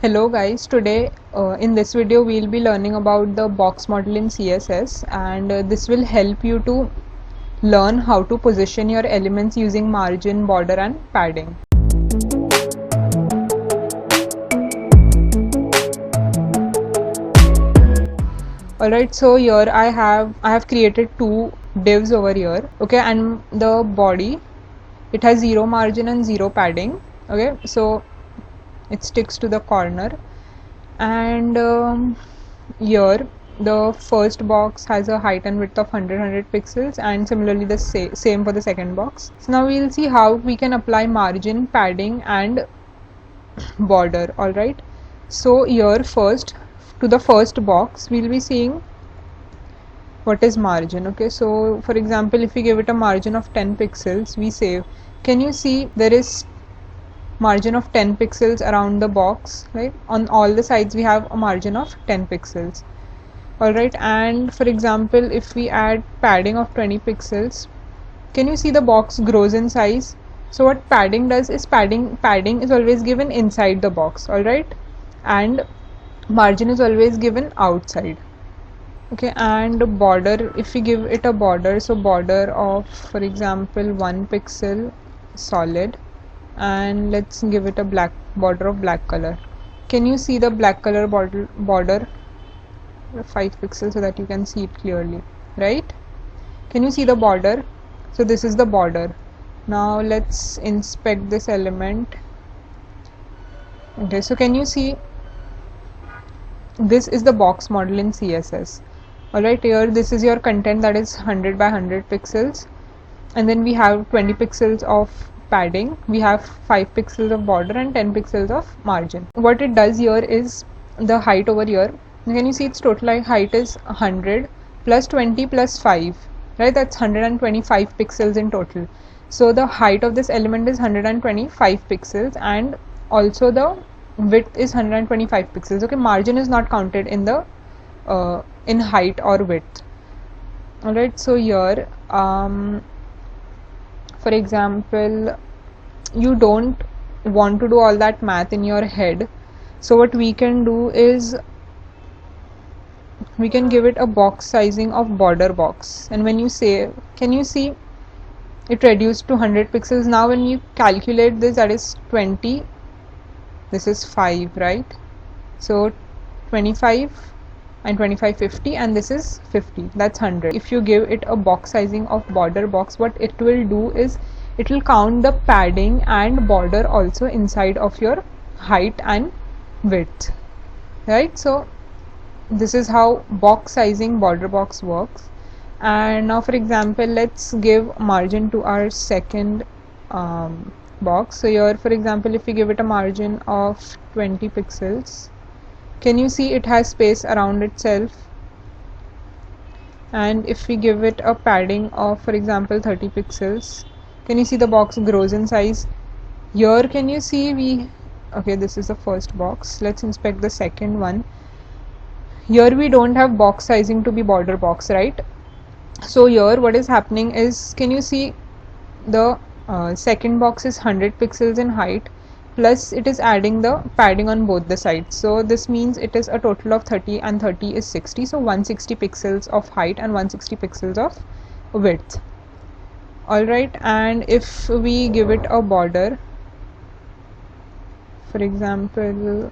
Hello guys, today in this video we'll be learning about the box model in CSS, and this will help you to learn how to position your elements using margin, border and padding. Alright, so here I have created two divs over here, okay, and the body, it has 0 margin and 0 padding, okay, so it sticks to the corner. And here the first box has a height and width of 100 pixels, and similarly the same for the second box. So now we'll see how we can apply margin, padding and border. Alright, so here first, to the first box we'll be seeing what is margin. Okay, so for example, if we give it a margin of 10 pixels, we save. Can you see there is margin of 10 pixels around the box, right? On all the sides we have a margin of 10 pixels. Alright, and for example, if we add padding of 20 pixels, can you see the box grows in size? So what padding does is padding is always given inside the box, alright, and margin is always given outside. Okay, and border, if we give it a border, so border of, for example, 1 pixel solid, and let's give it a black border of black color. Can you see the black color border 5 pixels so that you can see it clearly, right? Can you see the border? So this is the border. Now let's inspect this element. Okay, so can you see this is the box model in CSS. Alright, here this is your content, that is 100 by 100 pixels, and then we have 20 pixels of padding, we have 5 pixels of border and 10 pixels of margin. What it does here is the height over here. Can you see its total height is 100 plus 20 plus 5, right? That's 125 pixels in total. So the height of this element is 125 pixels, and also the width is 125 pixels. Okay, margin is not counted in the in height or width. Alright, so here for example, you don't want to do all that math in your head, so what we can do is we can give it a box sizing of border box, and when you say, can you see it reduced to 100 pixels. Now when you calculate this, that is 20, this is 5, right? So 25 and 25 50, and this is 50, that's 100. If you give it a box sizing of border box, what it will do is it will count the padding and border also inside of your height and width, right? So this is how box sizing border box works. And now for example, let's give margin to our second box. So here for example, if we give it a margin of 20 pixels, can you see it has space around itself? And if we give it a padding of, for example, 30 pixels, can you see the box grows in size? Here can you see okay, this is the first box. Let's inspect the second one. Here we don't have box sizing to be border box, right? So here what is happening is, can you see the second box is 100 pixels in height, plus it is adding the padding on both the sides, so this means it is a total of 30, and 30 is 60, so 160 pixels of height and 160 pixels of width. Alright, and if we give it a border, for example,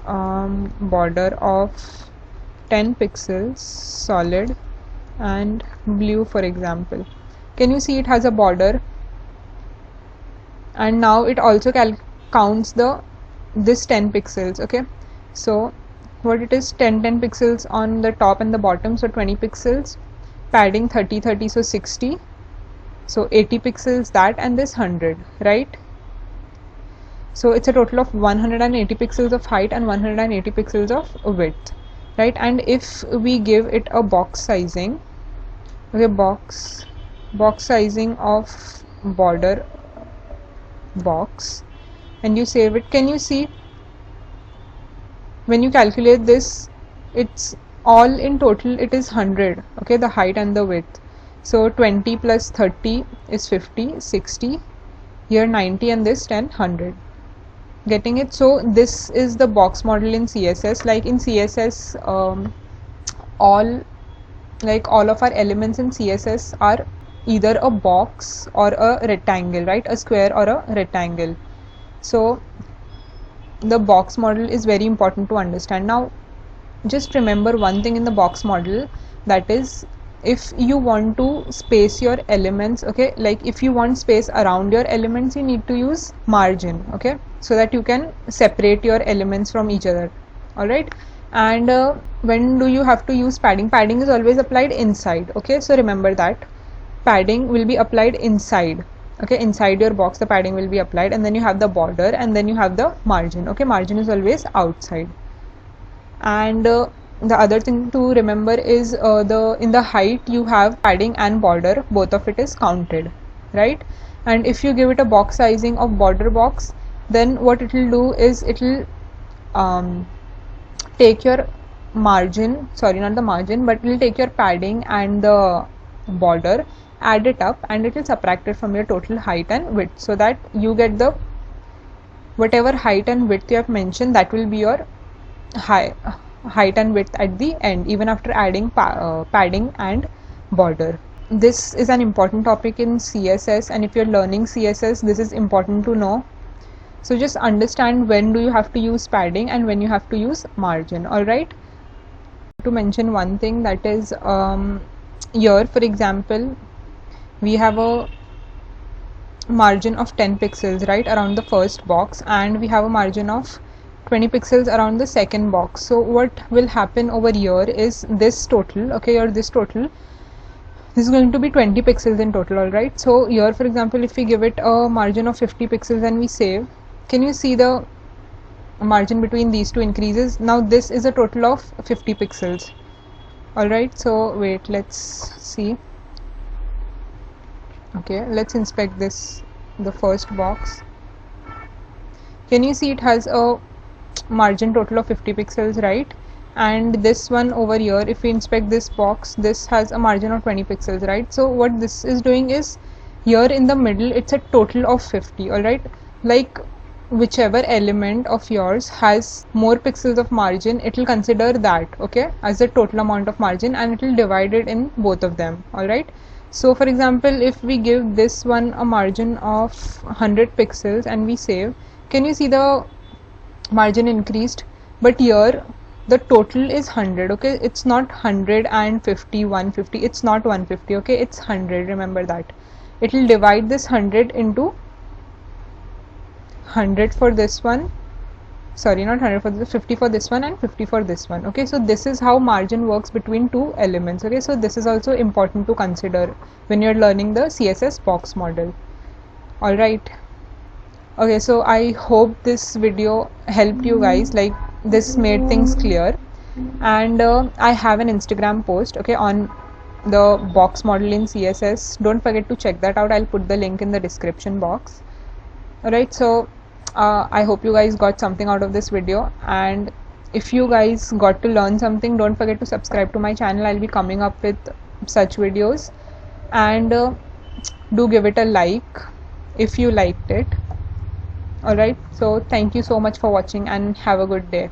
border of 10 pixels solid and blue, for example, can you see it has a border? And now it also counts this 10 pixels. Okay, so what it is, 10 pixels on the top and the bottom, so 20 pixels, padding 30, so 60, so 80 pixels that, and this 100, right? So it's a total of 180 pixels of height and 180 pixels of width, right? And if we give it a box sizing, okay, box sizing of border box, and you save it, can you see when you calculate this, it's all in total it is 100, okay, the height and the width. So 20 plus 30 is 50, 60, here 90, and this 10, 100. Getting it? So this is the box model in CSS. Like in CSS, all all of our elements in CSS are either a box or a rectangle, right? A square or a rectangle. So the box model is very important to understand. Now just remember one thing in the box model, that is, if you want to space your elements, okay, like if you want space around your elements, you need to use margin, okay, so that you can separate your elements from each other. All right. And when do you have to use padding? Padding is always applied inside, okay, so remember that padding will be applied inside, okay, inside your box the padding will be applied, and then you have the border, and then you have the margin, okay, margin is always outside. And the other thing to remember is in the height you have padding and border, both of it is counted, right? And if you give it a box sizing of border box, then what it will do is it will take your margin, sorry, not the margin, but it will take your padding and the border, add it up, and it will subtract it from your total height and width, so that you get the whatever height and width you have mentioned, that will be your height and width at the end, even after adding padding and border. This is an important topic in CSS, and if you're learning CSS, this is important to know. So just understand when do you have to use padding and when you have to use margin. All right. To mention one thing, that is here, for example, we have a margin of 10 pixels right around the first box, and we have a margin of 20 pixels around the second box. So what will happen over here is this total, okay, or this total, this is going to be 20 pixels in total. All right. So here, for example, if we give it a margin of 50 pixels and we save, can you see the margin between these two increases? Now this is a total of 50 pixels. All right. So wait, let's see. Okay, let's inspect this, the first box. Can you see it has a margin total of 50 pixels, right? And this one over here, if we inspect this box, this has a margin of 20 pixels, right? So what this is doing is, here in the middle it's a total of 50. all right, like whichever element of yours has more pixels of margin, it will consider that, okay, as the total amount of margin, and it will divide it in both of them. All right. So for example, if we give this one a margin of 100 pixels and we save, can you see the margin increased? But here the total is 100, okay, it's not 150, 150, it's not 150, okay, it's 100. Remember that. It will divide this 100 into 100 for this one, sorry, not 100 for this, 50 for this one and 50 for this one. Okay, so this is how margin works between two elements. Okay, so this is also important to consider when you're learning the CSS box model. All right. Okay, so I hope this video helped you guys, like this made things clear. And I have an Instagram post, okay, on the box model in CSS. Don't forget to check that out. I'll put the link in the description box. Alright, so I hope you guys got something out of this video, and if you guys got to learn something, don't forget to subscribe to my channel. I'll be coming up with such videos, and do give it a like if you liked it. Alright, so thank you so much for watching and have a good day.